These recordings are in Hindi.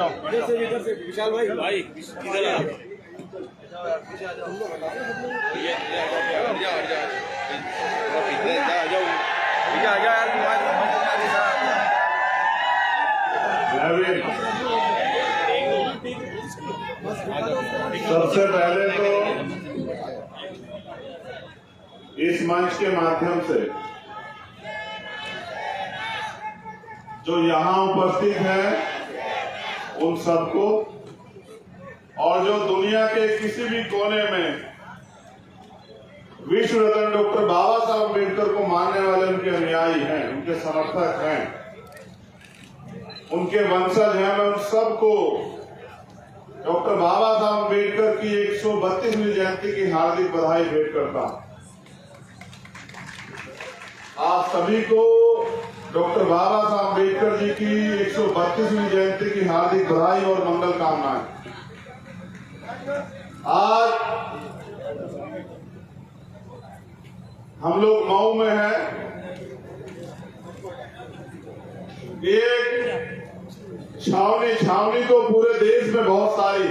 जाओ। इधर से विशाल भाई इधर आ जाओ। सबसे पहले तो इस मंच के माध्यम से जो यहाँ उपस्थित हैं उन सबको और जो दुनिया के किसी भी कोने में विश्व रत्न डॉक्टर बाबा साहब अम्बेडकर को मानने वाले उनके अनुयायी हैं, उनके समर्थक हैं, उनके वंशज हैं, मैं उन सबको डॉक्टर बाबा साहब अम्बेडकर की 132वीं जयंती की हार्दिक बधाई भेंट करता हूं। आप सभी को डॉक्टर बाबा साहब अम्बेडकर जी की 132वीं जयंती की हार्दिक बधाई और मंगल कामनाएं। आज हम लोग मऊ में हैं। एक छावनी तो पूरे देश में बहुत सारी,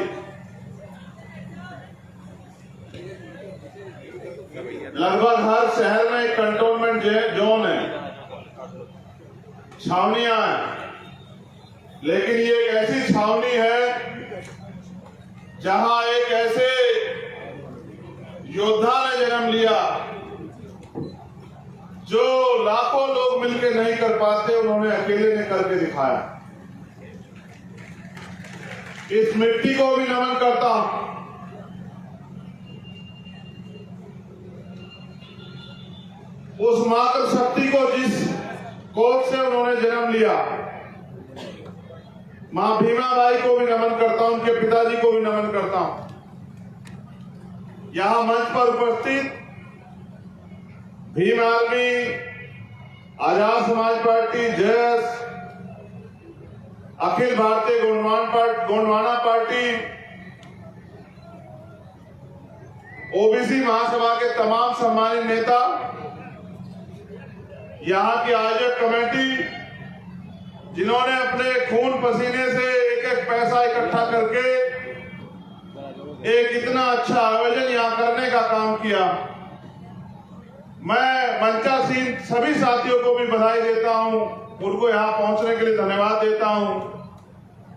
लगभग हर शहर में एक कंटोनमेंट जोन है, छावनियां हैं, लेकिन ये एक ऐसी छावनी है जहां एक ऐसे योद्धा ने जन्म लिया जो लाखों लोग मिलकर नहीं कर पाते, उन्होंने अकेले ने करके दिखाया। इस मिट्टी को भी नमन करता हूं। उस मातृ शक्ति को जिस कोख से उन्होंने जन्म लिया, मां भीमाबाई को भी नमन करता हूं, उनके पिताजी को भी नमन करता हूं। यहां मंच पर उपस्थित भीम आर्मी, आजाद समाज पार्टी, जस, अखिल भारतीय गोंडवाना पार्टी, ओबीसी महासभा के तमाम सम्मानित नेता, यहाँ की आयोजक कमेटी, जिन्होंने अपने खून पसीने से एक एक पैसा इकट्ठा करके एक इतना अच्छा आयोजन यहाँ करने का काम किया। मैं मंचासीन सभी साथियों को भी बधाई देता हूं, उनको यहाँ पहुंचने के लिए धन्यवाद देता हूं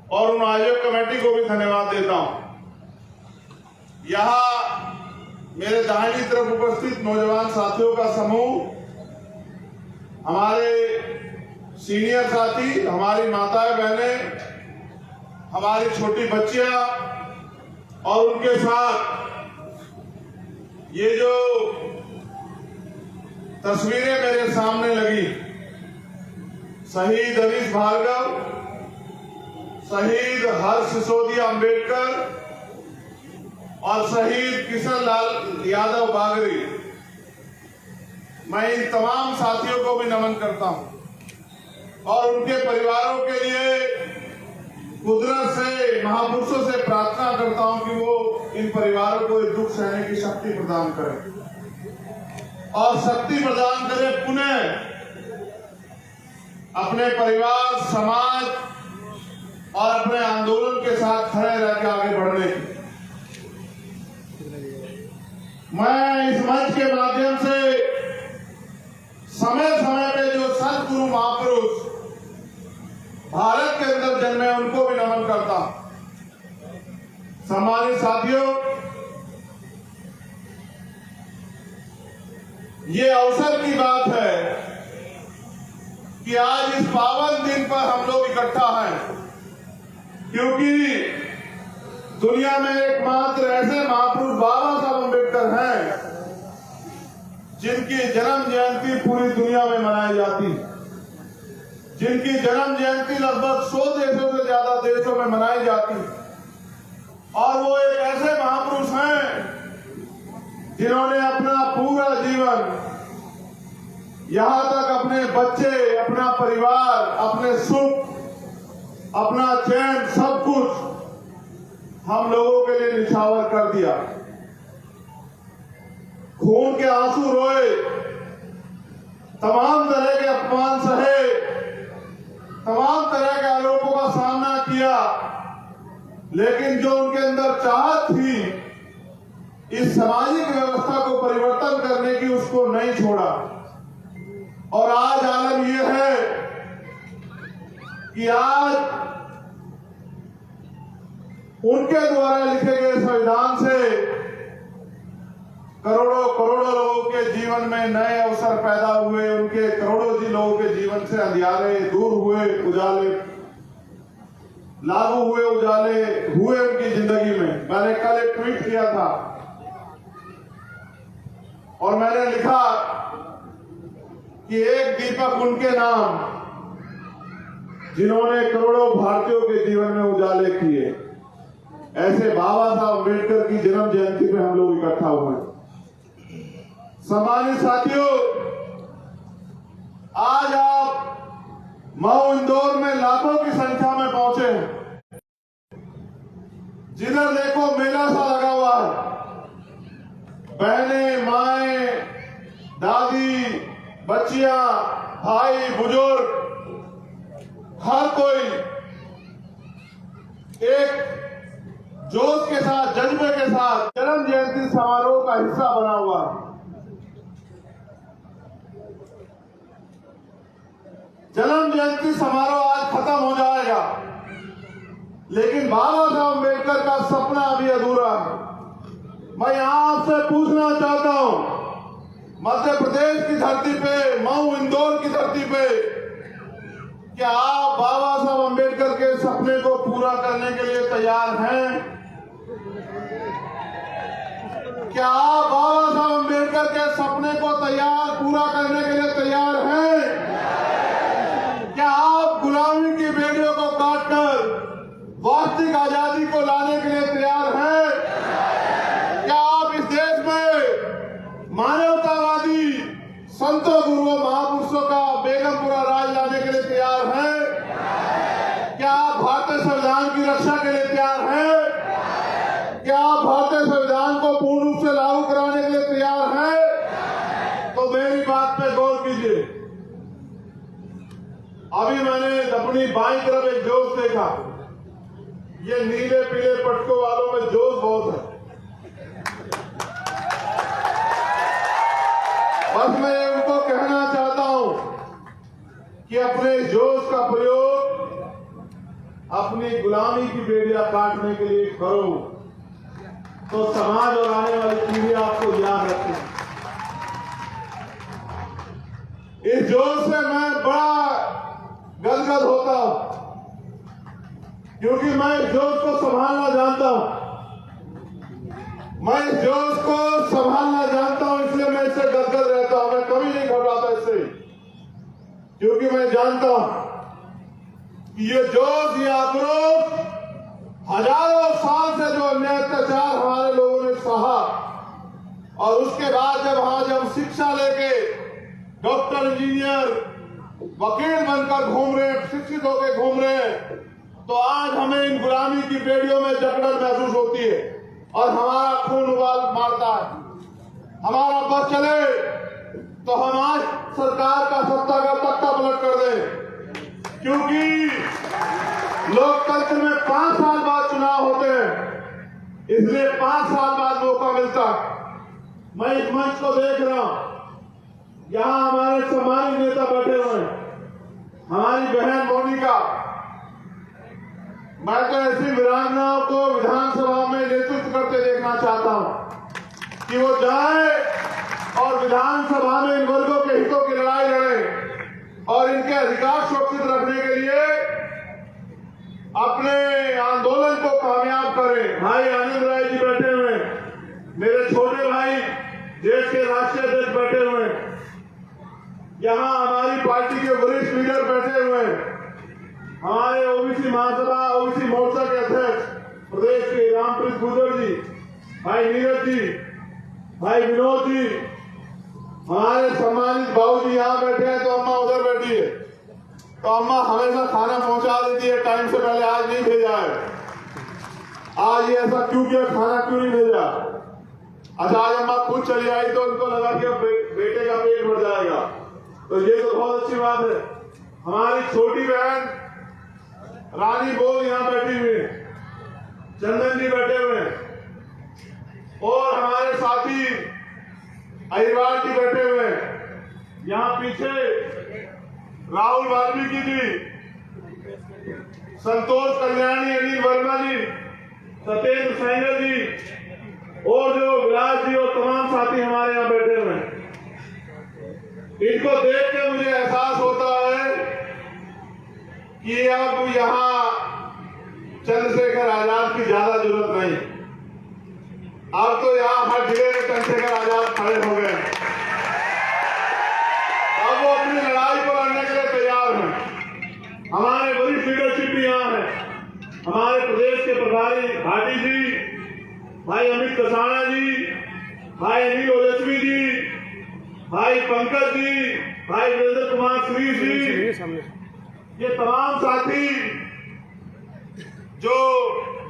और उन आयोजक कमेटी को भी धन्यवाद देता हूं। यहाँ मेरे दाहिनी तरफ उपस्थित नौजवान साथियों का समूह, हमारे सीनियर साथी, हमारी माताएं बहनें, हमारी छोटी बच्चियां और उनके साथ ये जो तस्वीरें मेरे सामने लगी, शहीद अनीश भार्गव, शहीद हर्ष सिसोदिया अम्बेडकर और शहीद किशन लाल यादव बागरी, मैं इन तमाम साथियों को भी नमन करता हूं और उनके परिवारों के लिए कुदरत से, महापुरुषों से प्रार्थना करता हूं कि वो इन परिवारों को दुख सहने की शक्ति प्रदान करें और शक्ति प्रदान करे पुनः अपने परिवार, समाज और अपने आंदोलन के साथ खड़े रहकर आगे बढ़ने की। मैं इस मंच के माध्यम से समय समय पे जो सदगुरु महापुरुष भारत के अंदर जन्मे, उनको भी नमन करता हूं। सम्मानित साथियों, ये अवसर की बात है कि आज इस पावन दिन पर हम लोग इकट्ठा हैं, क्योंकि दुनिया में एकमात्र ऐसे महापुरुष बाबा साहब अम्बेडकर हैं जिनकी जन्म जयंती पूरी दुनिया में मनाई जाती है, जिनकी जन्म जयंती लगभग 100 देशों से ज्यादा देशों में मनाई जाती है। और वो एक ऐसे महापुरुष हैं जिन्होंने अपना पूरा जीवन यहां तक अपने बच्चे, अपना परिवार, अपने सुख, अपना चैन, सब कुछ हम लोगों के लिए निछावर कर दिया। खून के आंसू रोए, तमाम तरह के अपमान सहे, तमाम तरह के आरोपों का सामना किया लेकिन जो उनके अंदर चाहत थी इस सामाजिक व्यवस्था को परिवर्तन करने की, उसको नहीं छोड़ा। और आज आलम यह है कि आज उनके द्वारा लिखे गए संविधान से करोड़ों करोड़ों लोगों के जीवन में नए अवसर पैदा हुए। उनके करोड़ों जी लोगों के जीवन से अंधियारे दूर हुए, उजाले लागू हुए, उजाले हुए उनकी जिंदगी में। मैंने कल एक ट्वीट किया था और मैंने लिखा कि एक दीपक उनके नाम जिन्होंने करोड़ों भारतीयों के जीवन में उजाले किए। ऐसे बाबा साहब अम्बेडकर की जन्म जयंती पे हम लोग इकट्ठा हुए। सम्मानित साथियों, आज आप मऊ इंदौर में लाखों की संख्या में पहुंचे हैं। जिधर देखो मेला सा लगा हुआ है। बहनें, माएं, दादी, बच्चियां, भाई, बुजुर्ग, हर कोई एक जोश के साथ, जज्बे के साथ जन्म जयंती समारोह का हिस्सा बना हुआ है। जन्म जयंती समारोह आज खत्म हो जाएगा, लेकिन बाबा साहब अम्बेडकर का सपना अभी अधूरा है। मैं यहां आपसे पूछना चाहता हूं, मध्य प्रदेश की धरती पे, मऊ इंदौर की धरती पे, क्या आप बाबा साहब अम्बेडकर के सपने को पूरा करने के लिए तैयार हैं? क्या आप बाबा साहब अम्बेडकर के सपने को पूरा करने के लिए तैयार हैं? क्या आप गुलामी की बेड़ियों को काटकर वास्तविक आजादी को लाने के लिए तैयार हैं? क्या आप इस देश में मानवतावादी संतों, गुरुओं, महापुरुषों का बेगमपुरा राज लाने के लिए तैयार हैं? क्या आप भारतीय संविधान की रक्षा के लिए तैयार हैं? क्या आप भारतीय संविधान को पूर्ण रूप से लागू कराने के लिए तैयार हैं? तो मेरी बात पे गौर कीजिए। अभी मैंने अपनी बाईं तरफ एक जोश देखा। ये नीले पीले पटकों वालों में जोश बहुत है। बस मैं उनको कहना चाहता हूं कि अपने जोश का प्रयोग अपनी गुलामी की बेड़ियां काटने के लिए करो, तो समाज और आने वाली पीढ़ी आपको याद रखें। इस जोश से मैं बड़ा गदगद होता हूं, क्योंकि मैं इस जोश को संभालना जानता हूं। मैं इस जोश को संभालना जानता हूं, इसलिए मैं इससे गदगद रहता हूं। मैं कभी नहीं घबराता इससे, क्योंकि मैं जानता हूं कि ये जोश, ये आक्रोश हजारों साल से जो अन्याय अत्याचार हमारे लोगों ने सहा, और उसके बाद जब आज हम शिक्षा लेके डॉक्टर, इंजीनियर, वकील बनकर घूम रहे हैं, शिक्षित होकर घूम रहे हैं, तो आज हमें इन गुलामी की बेड़ियों में जकड़न महसूस होती है और हमारा खून उबाल मारता है। हमारा बस चले तो हम आज सरकार का सत्ता का तख्ता पलट कर दें, क्योंकि लोकतंत्र में 5 साल बाद चुनाव होते हैं, इसलिए 5 साल बाद मौका मिलता। मैं इस मंच को देख रहा हूं, यहां हमारे सम्मानित नेता बैठे हुए हैं, हमारी बहन मोनिका। मैं तो ऐसी वीरांगनाओं को विधानसभा में नेतृत्व करते देखना चाहता हूं कि वो जाए और विधानसभा में इन वर्गों के हितों की लड़ाई लड़े और इनके अधिकार सुरक्षित रखने के लिए अपने आंदोलन को कामयाब करें। भाई आनंद राय जी बैठे हुए, मेरे छोटे भाई देश के राष्ट्रीय अध्यक्ष बैठे हुए, यहाँ हमारी पार्टी के वरिष्ठ लीडर बैठे हुए, हमारे ओबीसी महासभा, ओबीसी मोर्चा के अध्यक्ष प्रदेश के रामप्रीत गुर्जर जी, भाई नीरज जी, भाई विनोद जी, हमारे सम्मानित बाबू जी यहाँ बैठे हैं, तो अम्मा उधर बैठी है। तो अम्मा हमेशा खाना पहुंचा देती है टाइम से पहले, आज नहीं भेजा है। आज ये ऐसा क्यों किया, खाना क्यों नहीं भेजा? अच्छा, आज अम्मा खुद चली आई तो उनको लगा कि अब बेटे का पेट भर जाएगा, तो ये तो बहुत अच्छी बात है। हमारी छोटी बहन रानी बोल यहाँ बैठी हुई है, चंदन जी बैठे हुए हैं और हमारे साथी अहिरवार जी बैठे हुए हैं। यहाँ पीछे राहुल वाल्मीकि जी, संतोष कल्याणी, अनिल वर्मा जी, सत्येंद्र सैंगल जी और जो विलास जी और तमाम साथी हमारे यहाँ बैठे हुए हैं। इनको देख के मुझे एहसास होता है कि अब यहाँ चंद्रशेखर आजाद की ज्यादा जरूरत नहीं। अब तो यहाँ हर जिले में चंद्रशेखर आजाद खड़े हो गए। अब वो अपनी लड़ाई को लड़ने के लिए तैयार हैं। हमारे वरिष्ठ लीडरशिप भी यहाँ है। हमारे प्रदेश के प्रभारी भाटी जी, भाई अमित कसाना जी, भाई अनिल ओलस्वी जी, भाई पंकज जी, भाई वीरेंद्र कुमार श्री जी, ये तमाम साथी जो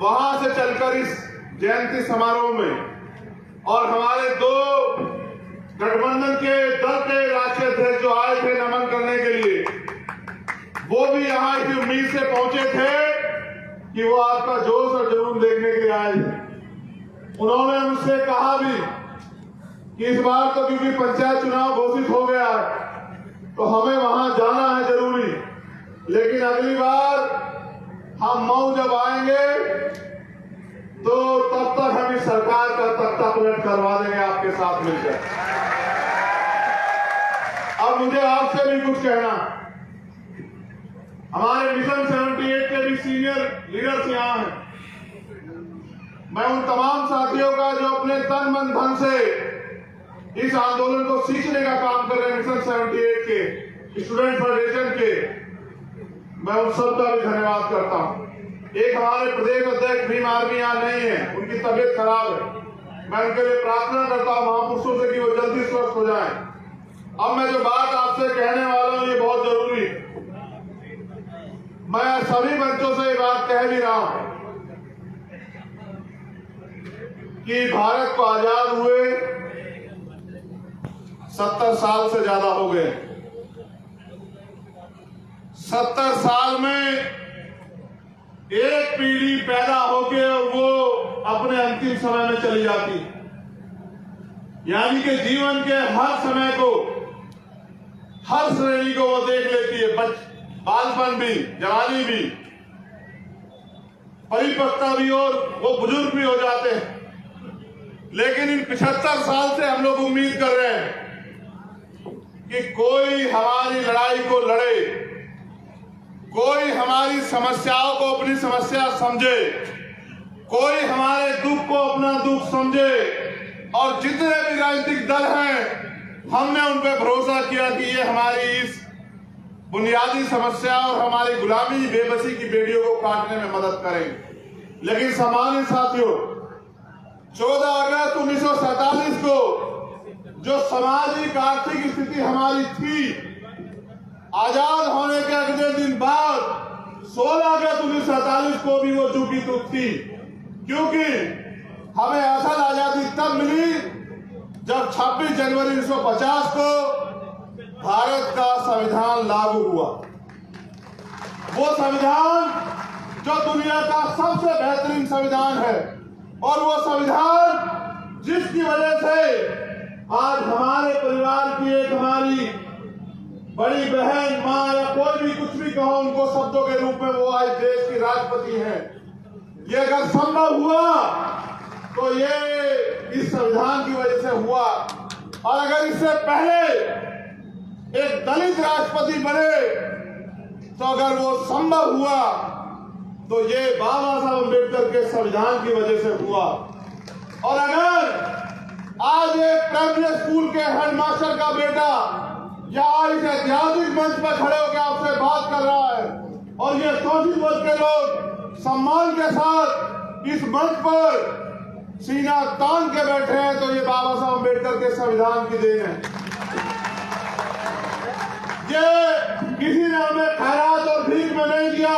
वहां से चलकर इस जयंती समारोह में और हमारे दो गठबंधन के दल के राष्ट्रीय अध्यक्ष जो आए थे नमन करने के लिए, वो भी यहाँ इस उम्मीद से पहुंचे थे कि वो आपका जोश और जुनून देखने के लिए आए थे। उन्होंने मुझसे कहा भी कि इस बार तो क्योंकि पंचायत चुनाव घोषित हो गया है तो हमें वहां जाना है जरूरी, लेकिन अगली बार हम मऊ जब आएंगे तो तब तक हम इस सरकार का तख्ता पलट करवा देंगे आपके साथ मिलकर। अब मुझे आपसे भी कुछ कहना। हमारे मिशन 78 के भी सीनियर लीडर्स यहाँ हैं। मैं उन तमाम साथियों का जो अपने तन मन धन से इस आंदोलन को सींचने का काम कर रहे हैं, मिशन 78 के स्टूडेंट फेडरेशन के, मैं उन सब का भी धन्यवाद करता हूं। एक हमारे प्रदेश अध्यक्ष भीम आर्मी यहाँ नहीं है, उनकी तबीयत खराब है। मैं उनके लिए प्रार्थना करता हूं महापुरुषों से कि वो जल्दी स्वस्थ हो जाएं। अब मैं जो बात आपसे कहने वाला हूं ये बहुत जरूरी है। मैं सभी मंचों से ये बात कह भी रहा हूं कि भारत को आजाद हुए 70 साल से ज्यादा हो गए। 70 साल में एक पीढ़ी पैदा होके और वो अपने अंतिम समय में चली जाती, यानी कि जीवन के हर समय को, हर श्रेणी को वो देख लेती है। बालपन भी, जवानी भी, परिपक्वता भी और वो बुजुर्ग भी हो जाते हैं। लेकिन इन 75 साल से हम लोग उम्मीद कर रहे हैं कि कोई हमारी लड़ाई को लड़े, कोई हमारी समस्याओं को अपनी समस्या समझे, कोई हमारे दुख को अपना दुख समझे। और जितने भी राजनीतिक दल हैं, हमने उन पर भरोसा किया कि ये हमारी इस बुनियादी समस्या और हमारी गुलामी बेबसी की बेड़ियों को काटने में मदद करेंगे। लेकिन सामान्य साथियों, 14 अगस्त 1947 को जो सामाजिक आर्थिक स्थिति हमारी थी, आजाद होने के अगले दिन बाद 16 अगस्त 1947 को भी वो चूकी तुक थी, क्योंकि हमें असल आजादी तब मिली जब 26 जनवरी 1950 को भारत का संविधान लागू हुआ। वो संविधान जो दुनिया का सबसे बेहतरीन संविधान है और वो संविधान जिसकी वजह से आज हमारे परिवार की एक हमारी बड़ी बहन, माँ या कोई भी कुछ भी कहो उनको शब्दों के रूप में वो आज देश की राष्ट्रपति हैं। ये अगर संभव हुआ तो ये इस संविधान की वजह से हुआ। और अगर इससे पहले एक दलित राष्ट्रपति बने तो अगर वो संभव हुआ तो ये बाबा साहब अम्बेडकर के संविधान की वजह से हुआ। और अगर आज एक प्राइमरी स्कूल के हेडमास्टर का बेटा या इस ऐतिहासिक मंच पर खड़े होकर आपसे बात कर रहा है और ये शोषित वर्ग के लोग सम्मान के साथ इस मंच पर सीना तान के बैठे हैं, तो ये बाबा साहब अम्बेडकर के संविधान की देन है। ये किसी ने हमें खैरात और भीख में नहीं दिया,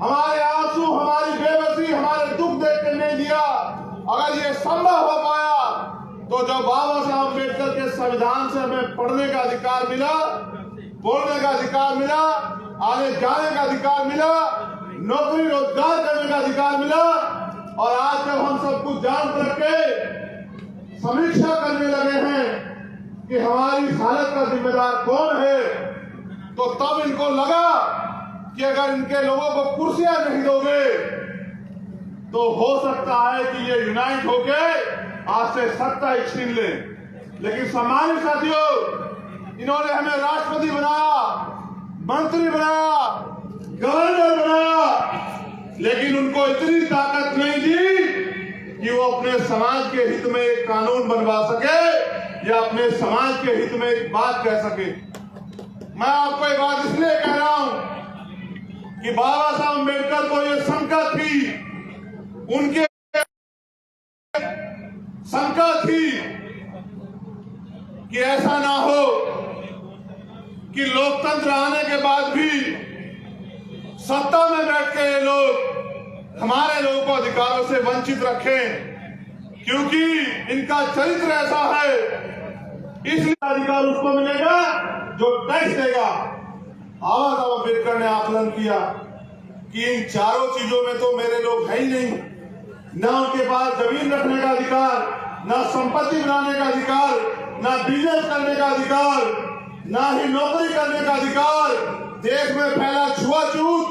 हमारे आंसू, हमारी बेबसी, हमारे दुख देख कर नहीं दिया। अगर ये संभव हो पाया तो जो बाबा साहब अम्बेडकर के संविधान से हमें पढ़ने का अधिकार मिला, बोलने का अधिकार मिला, आने जाने का अधिकार मिला, नौकरी रोजगार करने का अधिकार मिला, और आज जब हम सब कुछ जान करके समीक्षा करने लगे हैं कि हमारी इस हालत का जिम्मेदार कौन है, तो तब इनको लगा कि अगर इनके लोगों को कुर्सियां नहीं दोगे तो हो सकता है कि ये यूनाइट होके आज से सत्ता ही छीन ले। लेकिन सम्मानित साथियों, इन्होंने हमें राष्ट्रपति बनाया, मंत्री बनाया, गवर्नर बनाया, लेकिन उनको इतनी ताकत नहीं दी कि वो अपने समाज के हित में एक कानून बनवा सके या अपने समाज के हित में एक बात कह सके। मैं आपको एक बात इसलिए कह रहा हूं कि बाबा साहब अम्बेडकर को ये शंका थी, उनके शंका थी कि ऐसा ना हो कि लोकतंत्र आने के बाद भी सत्ता में बैठ के ये लोग हमारे लोगों को अधिकारों से वंचित रखें, क्योंकि इनका चरित्र ऐसा है। इसलिए अधिकार उसको मिलेगा जो टैक्स देगा। बाबा साहब अम्बेडकर ने आकलन किया कि इन चारों चीजों में तो मेरे लोग है ही नहीं, ना उनके पास जमीन रखने का अधिकार, ना संपत्ति बनाने का अधिकार, ना बिजनेस करने का अधिकार, ना ही नौकरी करने का अधिकार। देश में फैला छुआछूत,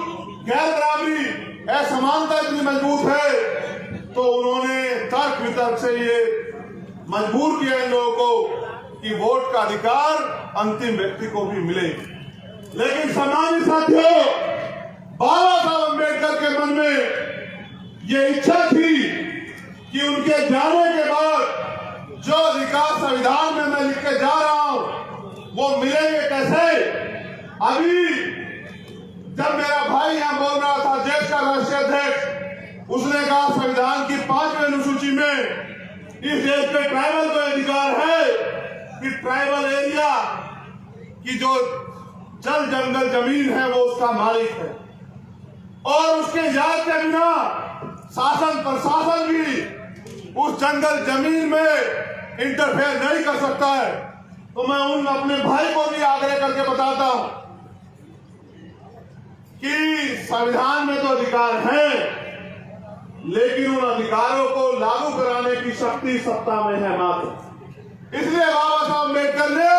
गैर बराबरी, असमानता इतनी मजबूत है, तो उन्होंने तर्क वितर्क से ये मजबूर किया इन लोगों को कि वोट का अधिकार अंतिम व्यक्ति को भी मिले। लेकिन सम्मानित साथियों, बाबा साहब अम्बेडकर के मन में ये इच्छा थी कि उनके जाने के बाद जो अधिकार संविधान में मैं लिख के जा रहा हूं वो मिलेंगे कैसे। अभी जब मेरा भाई यहां बोल रहा था, देश का राष्ट्रीय अध्यक्ष, उसने कहा संविधान की 5वीं अनुसूची में इस देश के ट्राइबल को अधिकार है कि ट्राइबल एरिया की जो जल जंगल जमीन है वो उसका मालिक है, और उसके इजाजत के बिना शासन प्रशासन भी उस जंगल जमीन में इंटरफेयर नहीं कर सकता है। तो मैं उन अपने भाई को भी आग्रह करके बताता हूं कि संविधान में तो अधिकार है, लेकिन उन अधिकारों को लागू कराने की शक्ति सत्ता में है मात्र। इसलिए बाबा साहब अम्बेडकर ने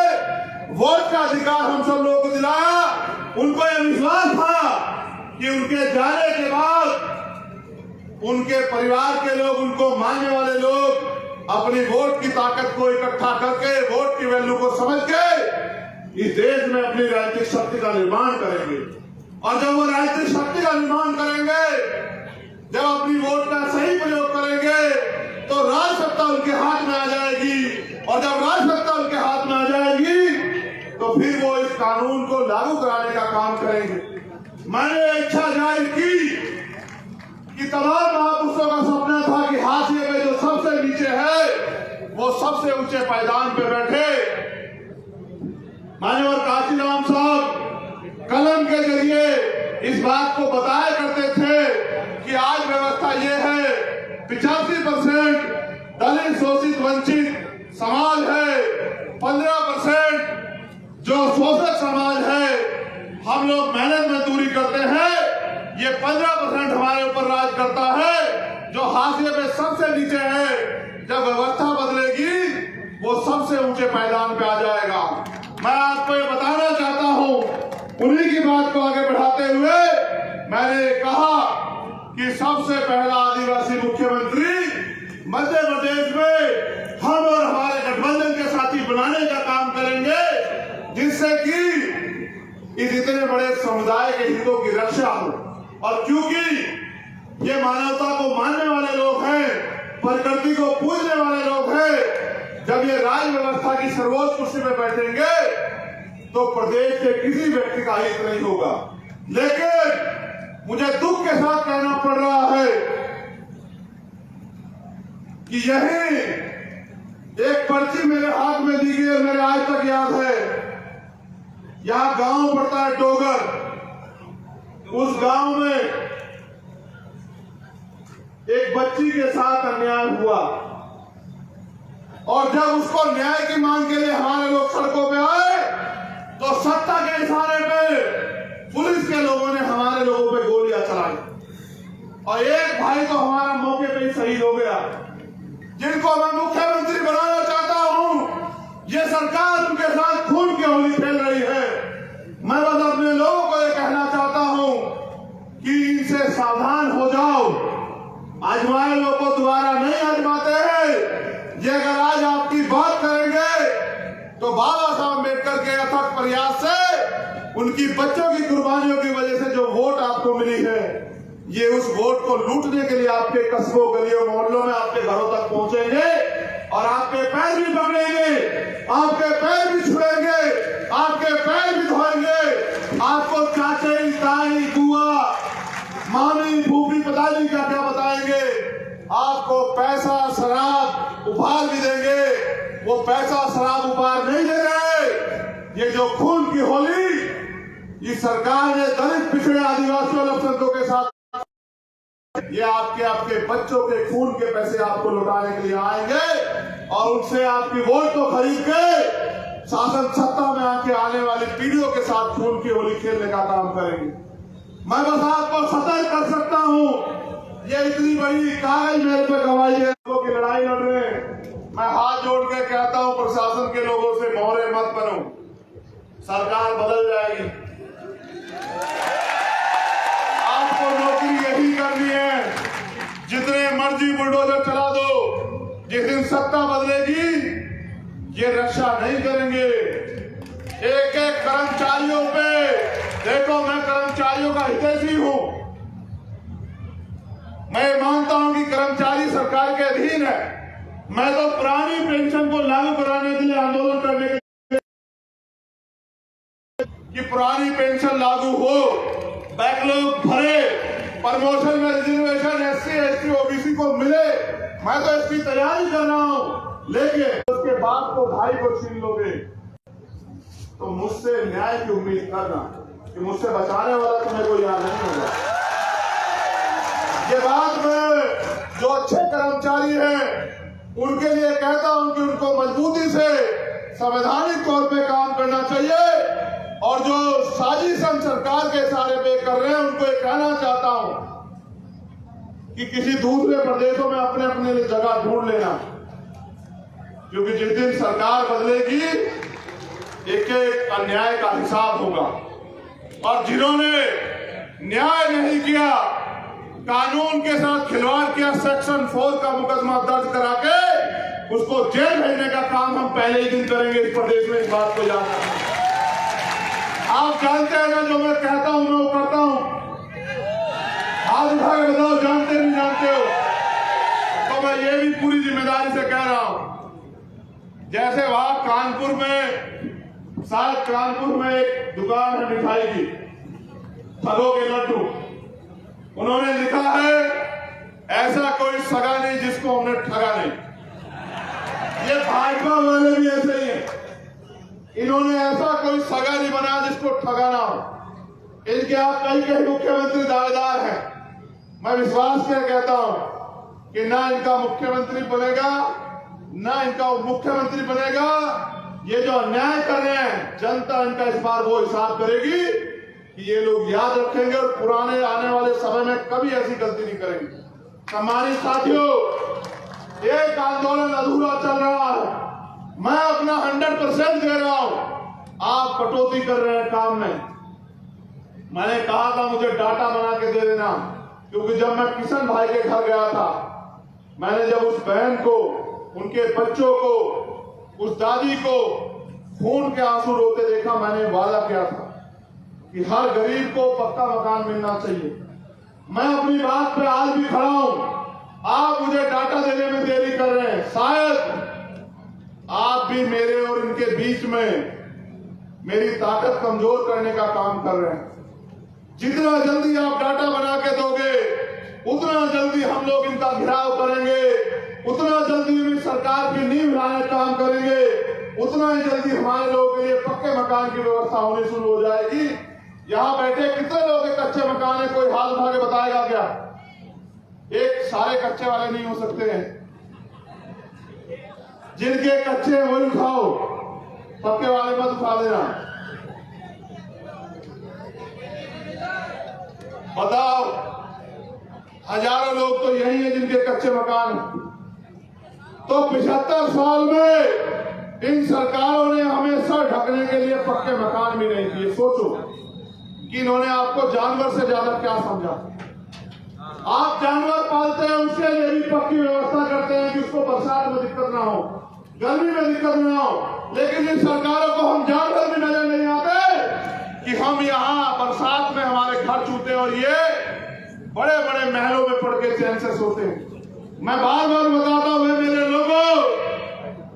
वोट का अधिकार हम सब लोगों को दिलाया। उनको यह विश्वास था कि उनके जाने के बाद उनके परिवार के लोग, उनको मानने वाले लोग अपनी वोट की ताकत को इकट्ठा करके, वोट की वैल्यू को समझ के इस देश में अपनी राजनीतिक शक्ति का निर्माण करेंगे। और जब वो राजनीतिक शक्ति का निर्माण करेंगे, जब अपनी वोट का सही प्रयोग करेंगे, तो राज सत्ता उनके हाथ में आ जाएगी, और जब राज सत्ता उनके हाथ में आ जाएगी तो फिर वो इस कानून को लागू कराने का काम करेंगे। मैंने इच्छा जाहिर की कि तमाम महापुरुषों का सपना था कि हाशिए पे जो सबसे नीचे है वो सबसे ऊंचे पायदान पे बैठे। मान्यवर काशीराम साहब कलम के जरिए इस बात को बताया करते थे कि आज व्यवस्था ये है, 85% दलित शोषित वंचित समाज है, 15% जो शोषक समाज है, हम लोग मेहनत मजदूरी करते हैं, ये 15% हमारे ऊपर राज करता है, जो हाशिए पे सबसे नीचे है। जब व्यवस्था बदलेगी वो सबसे ऊंचे पायदान पे आ जाएगा। मैं आपको ये बताना चाहता हूं, उन्हीं की बात को आगे बढ़ाते हुए मैंने कहा कि सबसे पहला आदिवासी मुख्यमंत्री मध्य प्रदेश में हम और हमारे गठबंधन के साथी बनाने का काम करेंगे, जिससे कि इस इतने बड़े समुदाय के हितों की रक्षा हो। और क्योंकि ये मानवता को मानने वाले लोग हैं, प्रकृति को पूजने वाले लोग हैं, जब ये राज व्यवस्था की सर्वोच्च कुर्सी में बैठेंगे तो प्रदेश के किसी व्यक्ति का हित नहीं होगा। लेकिन मुझे दुख के साथ कहना पड़ रहा है कि यही एक पर्ची मेरे हाथ में दी गई और मेरे आज तक याद है। यहां गांव पड़ता है टोगर, उस गांव में एक बच्ची के साथ अन्याय हुआ, और जब उसको न्याय की मांग के लिए हमारे लोग सड़कों पे आए तो सत्ता के इशारे पे पुलिस के लोगों ने हमारे लोगों पे गोलियां चलाई, और एक भाई तो हमारा मौके पे शहीद हो गया, जिनको मैं मुख्यमंत्री बनाना चाहता हूं, ये सरकार उनके साथ खून की होली खेल रही है। मैं बस अपने लोगों को ये कहना चाहता हूं कि इनसे सावधान हो जाओ। आजमाए लोग को दोबारा नहीं आजमाते हैं। ये अगर आज आपकी बात करेंगे तो बाबा साहब अम्बेडकर के अथक प्रयास से, उनकी बच्चों की कुर्बानियों की वजह से जो वोट आपको मिली है, ये उस वोट को लूटने के लिए आपके कस्बों, गलियों, मोहल्लों में आपके घरों तक पहुंचेंगे और आपके पैर भी पकड़ेंगे, आपके पैर भी छुएंगे, आपके पैर भी धोएंगे। आपको चाचे, ताई, बुआ, मामी, फूफी पता नहीं क्या क्या बताएंगे। आपको पैसा, शराब उपहार भी देंगे। वो पैसा, शराब उपहार नहीं दे रहे। ये जो खून की होली इस सरकार ने दलित, पिछड़े, आदिवासी और अल्पसंख्यकों के साथ, ये आपके बच्चों के खून के पैसे आपको लौटाने के लिए आएंगे और उनसे आपकी वोट को खरीद के शासन सत्ता में आके आने वाली पीढ़ियों के साथ खून की होली खेलने का काम करेंगे। मैं बस आपको सतर्क कर सकता हूं। ये इतनी बड़ी कागज मेरे पे गवाही है, लोगों की लड़ाई लड़ रहे हैं। मैं हाथ जोड़ के कहता हूं प्रशासन के लोगों से, मोहरे मत बनो, सरकार बदल जाएगी। आपको नौकरी यही करनी है। जितने मर्जी बुलडोजर चला दो, जिस दिन सत्ता बदलेगी ये रक्षा नहीं करेंगे। एक एक कर्मचारियों पे देखो, मैं कर्मचारियों का हितैषी हूं। मैं मानता हूं कि कर्मचारी सरकार के अधीन है। मैं तो पुरानी पेंशन को लागू कराने के लिए आंदोलन करने के लिए, कि पुरानी पेंशन लागू हो, बैकलॉग भरे, प्रमोशन में रिजर्वेशन SC, ST, OBC को मिले। मैं तो इसकी तैयारी कर रहा हूं। लेकिन उसके बाद तो भाई को छीन लोगे तो मुझसे न्याय की उम्मीद करना कि मुझसे बचाने वाला तुम्हें कोई याद नहीं होगा। ये बात मैं जो अच्छे कर्मचारी हैं उनके लिए कहता हूं कि उनको मजबूती से संवैधानिक तौर पे काम करना चाहिए, और जो साजिश हम सरकार के इशारे पे कर रहे हैं उनको ये कहना चाहता हूं कि किसी दूसरे प्रदेशों में अपने अपने लिए जगह ढूंढ लेना, क्योंकि जिस दिन सरकार बदलेगी एक एक अन्याय का हिसाब होगा। और जिन्होंने न्याय नहीं किया, कानून के साथ खिलवाड़ किया, सेक्शन 4 का मुकदमा दर्ज करा के उसको जेल भेजने का काम हम पहले ही दिन करेंगे इस प्रदेश में। इस बात को याद रखना। आप जानते हैं ना, जो मैं कहता हूं मैं वो करता हूं। हाथ उठा के बताओ, जानते नहीं जानते हो? तो मैं ये भी पूरी जिम्मेदारी से कह रहा हूं। जैसे वहां कानपुर में, शायद कानपुर में एक दुकान है मिठाई की, ठगों के लड्डू। उन्होंने लिखा है, ऐसा कोई सगा नहीं जिसको हमने ठगा नहीं। ये भाजपा वाले भी ऐसे ही हैं। इन्होंने ऐसा कोई सगा नहीं बनाया जिसको ठगाना हो। इनके आप कई मुख्यमंत्री दावेदार हैं। मैं विश्वास से कहता हूं कि ना इनका मुख्यमंत्री बनेगा, ना इनका उप मुख्यमंत्री बनेगा। ये जो अन्याय कर रहे हैं, जनता इनका इस बार वो हिसाब करेगी कि ये लोग याद रखेंगे और पुराने आने वाले समय में कभी ऐसी गलती नहीं करेंगे। सम्मानित साथियों, एक आंदोलन अधूरा चल रहा है। मैं अपना 100% दे रहा हूं। आप कटौती कर रहे हैं काम में। मैंने कहा था मुझे डाटा बना के दे देना, क्योंकि जब मैं किशन भाई के घर गया था, मैंने जब उस बहन को, उनके बच्चों को, उस दादी को खून के आंसू रोते देखा, मैंने वादा किया था कि हर गरीब को पक्का मकान मिलना चाहिए। मैं अपनी बात पे आज भी खड़ा हूं। आप मुझे डाटा देने में देरी कर रहे हैं। शायद आप भी मेरे और इनके बीच में मेरी ताकत कमजोर करने का काम कर रहे हैं। जितना जल्दी आप डाटा बना के दोगे, उतना जल्दी हम लोग इनका घेराव करेंगे, उतना जल्दी हम सरकार की नींव लाने का काम करेंगे, उतना ही जल्दी हमारे लोगों के लिए पक्के मकान की व्यवस्था होनी शुरू हो जाएगी। यहां बैठे कितने लोग के कच्चे मकान है? कोई हाथ उठा के बताएगा क्या? एक सारे कच्चे वाले नहीं हो सकते हैं। जिनके कच्चे हैं वही उठाओ, पक्के वाले मत उठा देना। बताओ, हजारों लोग तो यही है जिनके कच्चे मकान हैं। तो 75 साल में इन सरकारों ने हमें सर ढकने के लिए पक्के मकान भी नहीं दिए। सोचो कि इन्होंने आपको जानवर से ज्यादा क्या समझा। आप जानवर पालते हैं, उसके लिए भी पक्की व्यवस्था करते हैं कि उसको बरसात में दिक्कत ना हो, गर्मी में दिक्कत ना हो। लेकिन इन सरकारों को हम जानवर भी नजर नहीं आते कि हम यहाँ बरसात में हमारे घर छूते और ये बड़े बड़े महलों में पड़ के चैन से सोते हैं। मैं बार बार बताता हूं मेरे लोगों,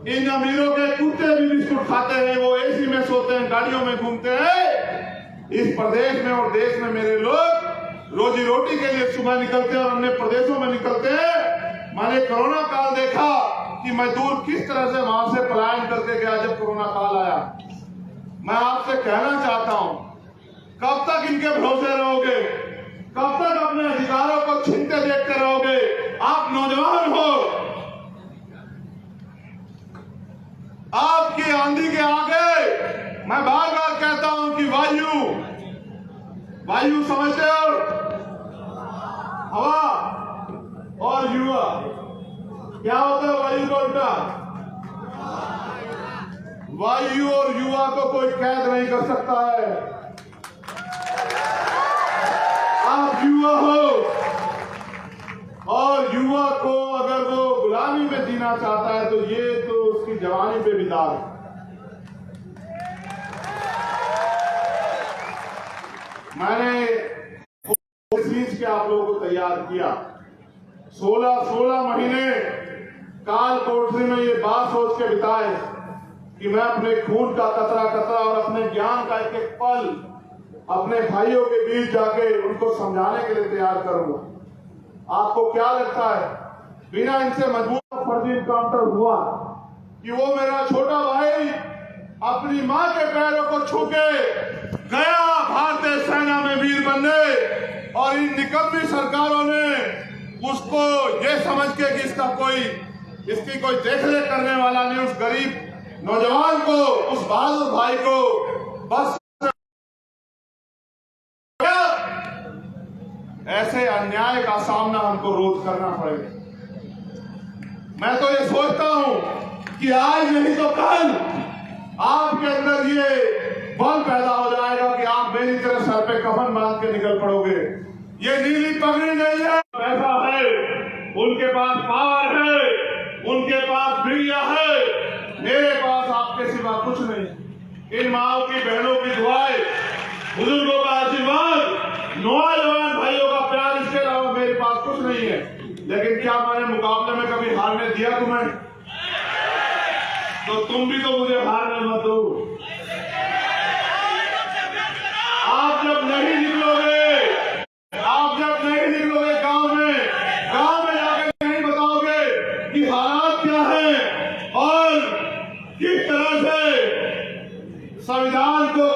इन अमीरों के कुत्ते भी बिस्कुट खाते हैं, वो एसी में सोते हैं, गाड़ियों में घूमते हैं। इस प्रदेश में और देश में मेरे लोग रोजी रोटी के लिए सुबह निकलते हैं और अन्य प्रदेशों में निकलते हैं। मैंने कोरोना काल देखा कि मजदूर किस तरह से वहां से पलायन करके गया जब कोरोना काल आया। मैं आपसे कहना चाहता हूं, कब तक इनके भरोसे रहोगे? कब तक अपने अधिकारों को छीनते देखते रहोगे? आप नौजवान हो, आपकी आंधी के आगे मैं बार बार कहता हूं कि वायु समझते हो, हवा और युवा क्या होता है? वायु का उल्टा। वायु और युवा को कोई कैद नहीं कर सकता है। आप युवा हो और युवा को अगर वो गुलामी में जीना चाहता है तो ये तो उसकी जवानी पे भी दाग है। मैंने चीज के आप लोगों को तैयार किया। 16 महीने काल कोठरी में ये बात सोच के बिताए कि मैं अपने खून का कतरा कतरा और अपने ज्ञान का एक एक पल अपने भाइयों के बीच जाके उनको समझाने के लिए तैयार करूंगा। आपको क्या लगता है बिना इनसे मजबूत फर्जी इनकाउंटर हुआ कि वो मेरा छोटा भाई अपनी मां के पैरों को छू के गया भारतीय सेना में वीर बनने, और इन निकम्मी सरकारों ने उसको ये समझ के कि इसकी कोई देखरेख करने वाला नहीं, उस गरीब नौजवान को, उस बहादुर भाई को बस ऐसे अन्याय का सामना हमको रोज करना पड़ेगा। मैं तो ये सोचता हूं कि आज नहीं तो कल आपके अंदर ये बल पैदा हो जाएगा कि आप मेरी तरह सर पे कफन बांध के निकल पड़ोगे। ये नीली पगड़ी नहीं है, पैसा है, उनके पास पावर है, उनके पास मीडिया है, मेरे पास आपके सिवा कुछ नहीं। इन माओ की बहनों की दुआएं, बुजुर्गों का आशीर्वाद, नौजवान भाइयों का प्यार, इसके अलावा मेरे पास कुछ नहीं है। लेकिन क्या मैंने मुकाबले में कभी हारने दिया तुम्हें? तो तुम भी तो मुझे हारने मत दो। आप जब नहीं निकलोगे गांव में जाकर नहीं बताओगे कि हालात क्या है और किस तरह से संविधान को